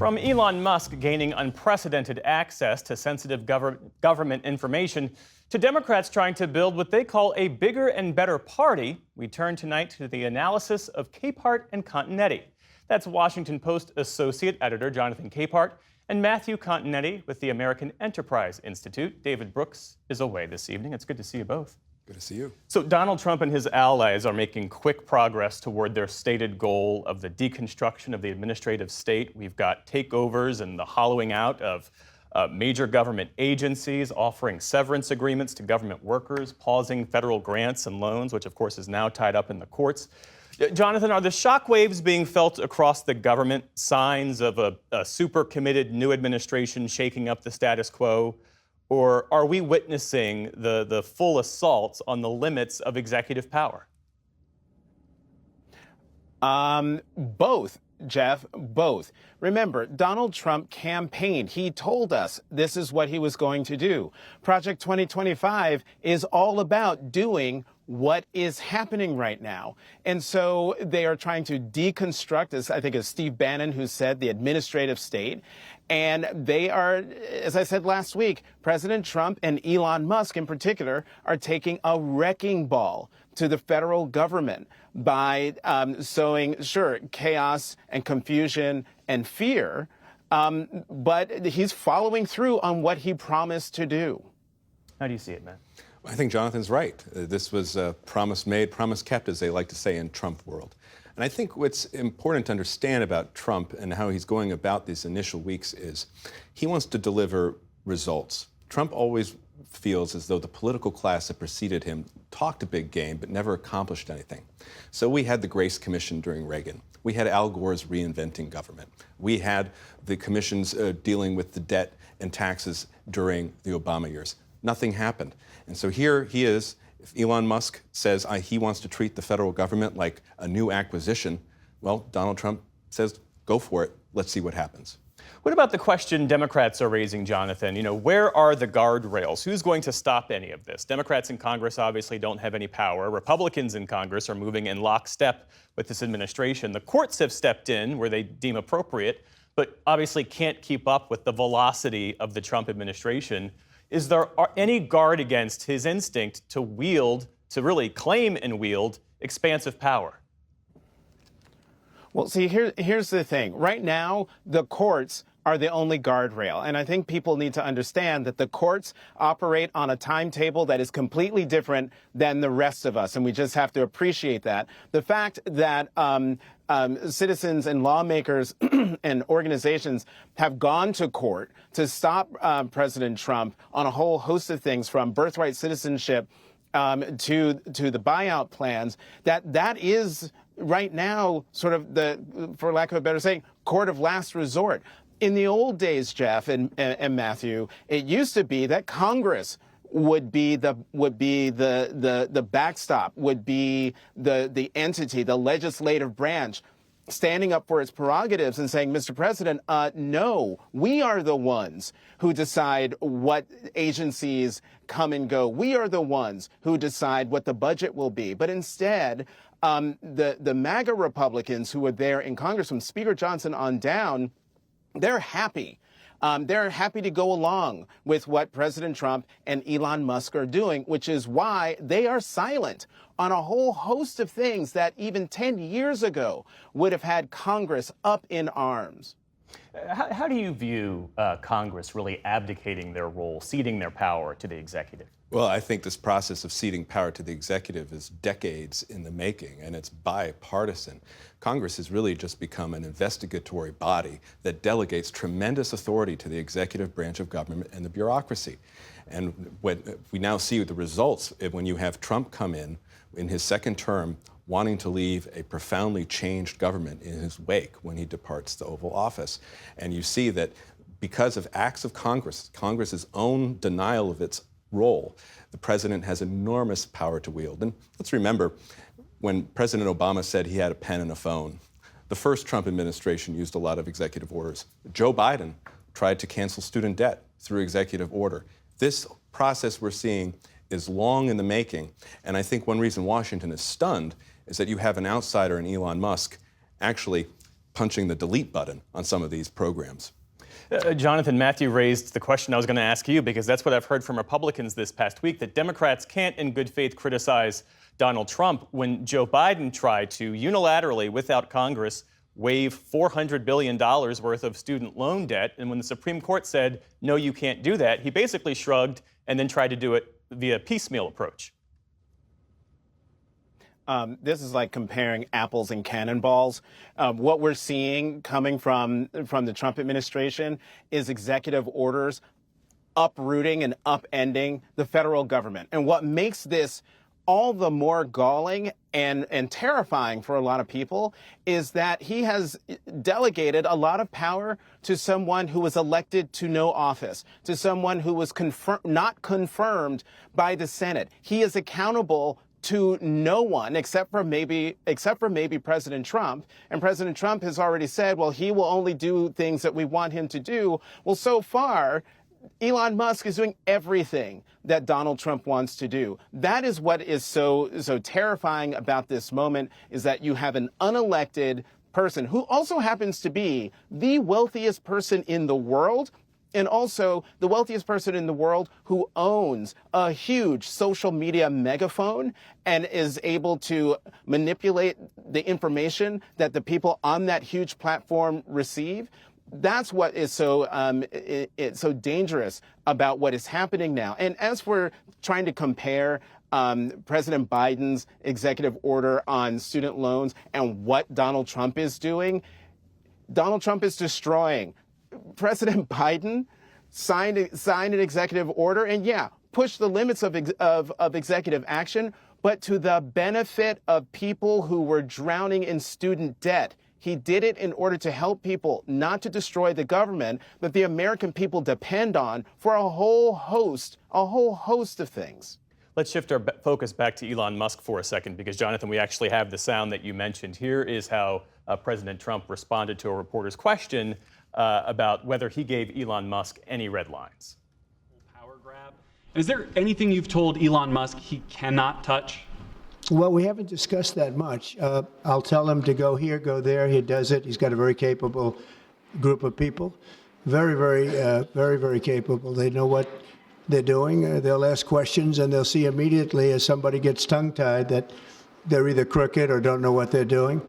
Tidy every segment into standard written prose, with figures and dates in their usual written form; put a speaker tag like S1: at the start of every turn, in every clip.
S1: From Elon Musk gaining unprecedented access to sensitive government information to Democrats trying to build what they call a bigger and better party, we turn tonight to the analysis of Capehart and Continetti. That's Washington Post Associate Editor Jonathan Capehart and Matthew Continetti with the American Enterprise Institute. David Brooks is away this evening. It's good to see you both.
S2: Good to see you.
S1: So Donald Trump and his allies are making quick progress toward their stated goal of the deconstruction of the administrative state. We've got takeovers and the hollowing out of major government agencies, offering severance agreements to government workers, pausing federal grants and loans, which of course is now tied up in the courts. Jonathan, are the shockwaves being felt across the government signs of a super committed new administration shaking up the status quo? Or are we witnessing the full assaults on the limits of executive power?
S3: Both, Jeff, both. Remember, Donald Trump campaigned. He told us this is what he was going to do. Project 2025 is all about doing what is happening right now. And so they are trying to deconstruct, as I think it's Steve Bannon who said, the administrative state. And they are, as I said last week, President Trump and Elon Musk in particular are taking a wrecking ball to the federal government by sowing, sure, chaos and confusion and fear. But he's following through on what he promised to do.
S1: How do you see it, Matt?
S2: I think Jonathan's right. This was a promise made, promise kept, as they like to say in Trump world. And I think what's important to understand about Trump and how he's going about these initial weeks is he wants to deliver results. Trump always feels as though the political class that preceded him talked a big game but never accomplished anything. So we had the Grace Commission during Reagan. We had Al Gore's reinventing government. We had the commissions dealing with the debt and taxes during the Obama years. Nothing happened. And so here he is. If Elon Musk says he wants to treat the federal government like a new acquisition, well, Donald Trump says, go for it. Let's see what happens.
S1: What about the question Democrats are raising, Jonathan? Where are the guardrails? Who's going to stop any of this? Democrats in Congress obviously don't have any power. Republicans in Congress are moving in lockstep with this administration. The courts have stepped in where they deem appropriate, but obviously can't keep up with the velocity of the Trump administration. Is there any guard against his instinct to really claim and wield expansive power?
S3: Well, see, here's the thing. Right now, the courts are the only guardrail. And I think people need to understand that the courts operate on a timetable that is completely different than the rest of us. And we just have to appreciate that. The fact that citizens and lawmakers and organizations have gone to court to stop President Trump on a whole host of things, from birthright citizenship to the buyout plans, that is right now sort of for lack of a better saying, court of last resort. In the old days, Jeff and Matthew, it used to be that Congress would be the backstop, would be the entity, the legislative branch, standing up for its prerogatives and saying, Mr. President, no, we are the ones who decide what agencies come and go. We are the ones who decide what the budget will be. But instead, the MAGA Republicans who were there in Congress, from Speaker Johnson on down, they're happy. They're happy to go along with what President Trump and Elon Musk are doing, which is why they are silent on a whole host of things that even 10 years ago would have had Congress up in arms.
S1: How do you view Congress really abdicating their role, ceding their power to the executive?
S2: Well, I think this process of ceding power to the executive is decades in the making, and it's bipartisan. Congress has really just become an investigatory body that delegates tremendous authority to the executive branch of government and the bureaucracy. And what we now see the results when you have Trump come in his second term, wanting to leave a profoundly changed government in his wake when he departs the Oval Office. And you see that because of acts of Congress, Congress's own denial of its role, the president has enormous power to wield. And let's remember, when President Obama said he had a pen and a phone, the first Trump administration used a lot of executive orders. Joe Biden tried to cancel student debt through executive order. This process we're seeing is long in the making, and I think one reason Washington is stunned is that you have an outsider in Elon Musk actually punching the delete button on some of these programs.
S1: Jonathan, Matthew raised the question I was going to ask you, because that's what I've heard from Republicans this past week, that Democrats can't in good faith criticize Donald Trump when Joe Biden tried to unilaterally, without Congress, waive $400 billion worth of student loan debt. And when the Supreme Court said, no, you can't do that, he basically shrugged and then tried to do it via piecemeal approach.
S3: This is like comparing apples and cannonballs. What we're seeing coming from the Trump administration is executive orders uprooting and upending the federal government. And what makes this all the more galling and terrifying for a lot of people is that he has delegated a lot of power to someone who was elected to no office, to someone who was not confirmed by the Senate. He is accountable to no one except for maybe President Trump. And President Trump has already said, well, he will only do things that we want him to do. Well, so far, Elon Musk is doing everything that Donald Trump wants to do. That is what is so terrifying about this moment, is that you have an unelected person who also happens to be the wealthiest person in the world, and also the wealthiest person in the world who owns a huge social media megaphone and is able to manipulate the information that the people on that huge platform receive. That's what is so dangerous about what is happening now. And as we're trying to compare President Biden's executive order on student loans and what Donald Trump is doing, Donald Trump is destroying. President Biden signed an executive order and, pushed the limits of executive action, but to the benefit of people who were drowning in student debt. He did it in order to help people, not to destroy the government that the American people depend on for a whole host of things.
S1: Let's shift our focus back to Elon Musk for a second, because, Jonathan, we actually have the sound that you mentioned. Here is how President Trump responded to a reporter's question about whether he gave Elon Musk any red lines.
S4: Power grab. Is there anything you've told Elon Musk he cannot touch?
S5: Well, we haven't discussed that much. I'll tell him to go here, go there. He does it. He's got a very capable group of people. Very, very capable. They know what they're doing. They'll ask questions, and they'll see immediately as somebody gets tongue-tied that they're either crooked or don't know what they're doing.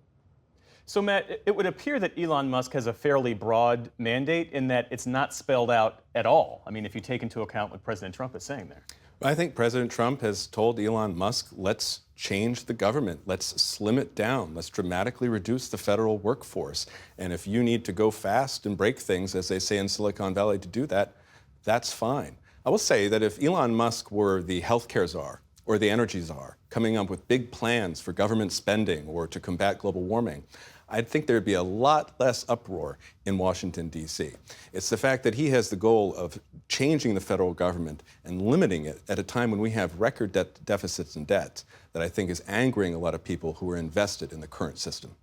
S1: So, Matt, it would appear that Elon Musk has a fairly broad mandate in that it's not spelled out at all. I mean, if you take into account what President Trump is saying there.
S2: I think President Trump has told Elon Musk, let's change the government. Let's slim it down. Let's dramatically reduce the federal workforce. And if you need to go fast and break things, as they say in Silicon Valley, to do that, that's fine. I will say that if Elon Musk were the healthcare czar or the energy czar, coming up with big plans for government spending or to combat global warming, I think there'd be a lot less uproar in Washington, D.C. It's the fact that he has the goal of changing the federal government and limiting it at a time when we have record deficits and debt that I think is angering a lot of people who are invested in the current system.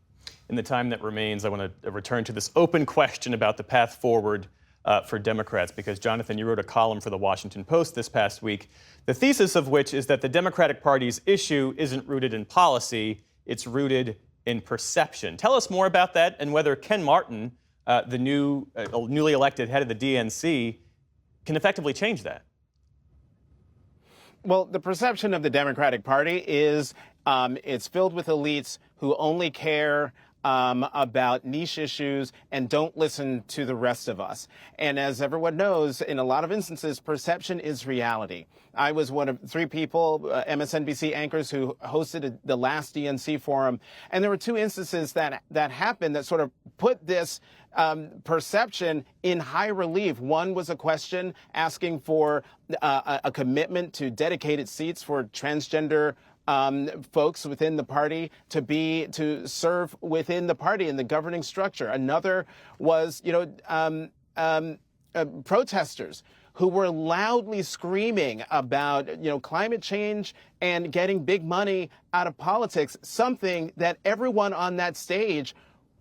S1: In the time that remains, I want to return to this open question about the path forward for Democrats, because, Jonathan, you wrote a column for the Washington Post this past week, the thesis of which is that the Democratic Party's issue isn't rooted in policy, it's rooted in perception. Tell us more about that and whether Ken Martin, the newly elected head of the DNC, can effectively change that.
S3: Well, the perception of the Democratic Party is it's filled with elites who only care about niche issues and don't listen to the rest of us. And as everyone knows, in a lot of instances, perception is reality. I was one of 3 people, MSNBC anchors, who hosted the last DNC forum. And there were 2 instances that happened that sort of put this perception in high relief. One was a question asking for a commitment to dedicated seats for transgender folks within the party to serve within the party in the governing structure. Another was, protesters who were loudly screaming about, climate change and getting big money out of politics, something that everyone on that stage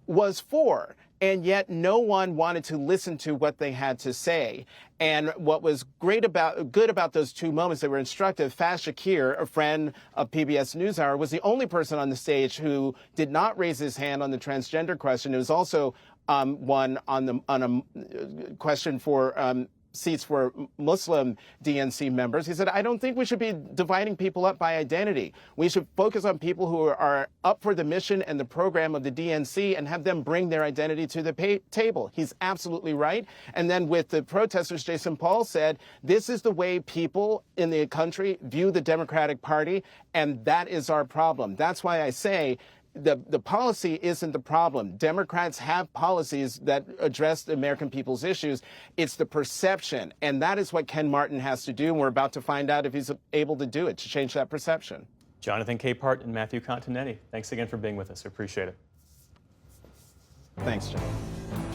S3: was for. and yet no one wanted to listen to what they had to say. And what was good about those two moments that were instructive, Faz Shakir, a friend of PBS NewsHour, was the only person on the stage who did not raise his hand on the transgender question. It was also one on a question for seats for Muslim DNC members. He said, I don't think we should be dividing people up by identity. We should focus on people who are up for the mission and the program of the DNC and have them bring their identity to the table. He's absolutely right. And then with the protesters, Jason Paul said, this is the way people in the country view the Democratic Party, and that is our problem. That's why I say the policy isn't the problem. Democrats have policies that address the American people's issues. It's the perception. And that is what Ken Martin has to do. And we're about to find out if he's able to do it, to change that perception.
S1: Jonathan Capehart and Matthew Continetti, thanks again for being with us. We appreciate it.
S3: Thanks, John.